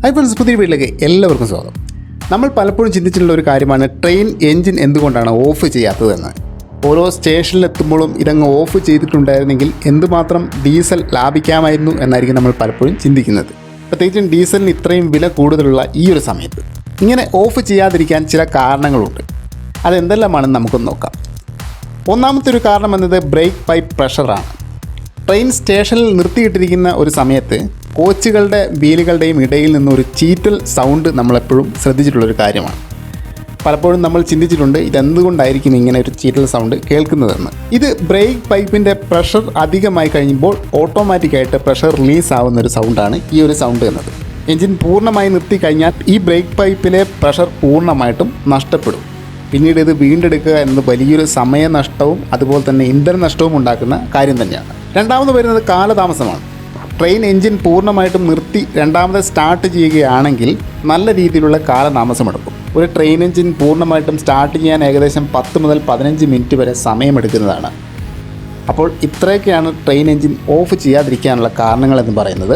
Hi friends, പുതിയ വീട്ടിലേക്ക് എല്ലാവർക്കും സ്വാഗതം. നമ്മൾ പലപ്പോഴും ചിന്തിച്ചിട്ടുള്ള ഒരു കാര്യമാണ് ട്രെയിൻ എൻജിൻ എന്തുകൊണ്ടാണ് ഓഫ് ചെയ്യാത്തതെന്ന്. ഓരോ സ്റ്റേഷനിലെത്തുമ്പോഴും ഇതങ്ങ് ഓഫ് ചെയ്തിട്ടുണ്ടായിരുന്നെങ്കിൽ എന്തുമാത്രം ഡീസൽ ലാഭിക്കാമായിരുന്നു എന്നായിരിക്കും നമ്മൾ പലപ്പോഴും ചിന്തിക്കുന്നത്. പ്രത്യേകിച്ചും ഡീസലിന് ഇത്രയും വില കൂടുതലുള്ള ഈ ഒരു സമയത്ത് ഇങ്ങനെ ഓഫ് ചെയ്യാതിരിക്കാൻ ചില കാരണങ്ങളുണ്ട്. അതെന്തെല്ലാമാണെന്ന് നമുക്കൊന്ന് നോക്കാം. ഒന്നാമത്തെ ഒരു കാരണം എന്നത് ബ്രേക്ക് പൈപ്പ് പ്രഷറാണ്. ട്രെയിൻ സ്റ്റേഷനിൽ നിർത്തിയിട്ടിരിക്കുന്ന ഒരു സമയത്ത് കോച്ചുകളുടെ വീലുകളുടെയും ഇടയിൽ നിന്നൊരു ചീറ്റൽ സൗണ്ട് നമ്മളെപ്പോഴും ശ്രദ്ധിച്ചിട്ടുള്ളൊരു കാര്യമാണ്. പലപ്പോഴും നമ്മൾ ചിന്തിച്ചിട്ടുണ്ട് ഇതെന്തുകൊണ്ടായിരിക്കും ഇങ്ങനെ ഒരു ചീറ്റൽ സൗണ്ട് കേൾക്കുന്നതെന്ന്. ഇത് ബ്രേക്ക് പൈപ്പിൻ്റെ പ്രഷർ അധികമായി കഴിയുമ്പോൾ ഓട്ടോമാറ്റിക്കായിട്ട് പ്രഷർ റിലീസ് ആവുന്നൊരു സൗണ്ടാണ് ഈ ഒരു സൗണ്ട് എന്നത്. എൻജിൻ പൂർണ്ണമായി നിർത്തി കഴിഞ്ഞാൽ ഈ ബ്രേക്ക് പൈപ്പിലെ പ്രഷർ പൂർണ്ണമായിട്ടും നഷ്ടപ്പെടും. പിന്നീട് ഇത് വീണ്ടെടുക്കുക എന്നത് വലിയൊരു സമയനഷ്ടവും അതുപോലെ തന്നെ ഇന്ധന നഷ്ടവും ഉണ്ടാക്കുന്ന കാര്യം തന്നെയാണ്. രണ്ടാമത് വരുന്നത് കാലതാമസമാണ്. ട്രെയിൻ എൻജിൻ പൂർണ്ണമായിട്ടും നിർത്തി രണ്ടാമത് സ്റ്റാർട്ട് ചെയ്യുകയാണെങ്കിൽ നല്ല രീതിയിലുള്ള കാലതാമസമെടുക്കും. ഒരു ട്രെയിൻ എൻജിൻ പൂർണ്ണമായിട്ടും സ്റ്റാർട്ട് ചെയ്യാൻ ഏകദേശം 10 മുതൽ 15 മിനിറ്റ് വരെ സമയമെടുക്കുന്നതാണ്. അപ്പോൾ ഇത്രയൊക്കെയാണ് ട്രെയിൻ എൻജിൻ ഓഫ് ചെയ്യാതിരിക്കാനുള്ള കാരണങ്ങളെന്ന് പറയുന്നത്.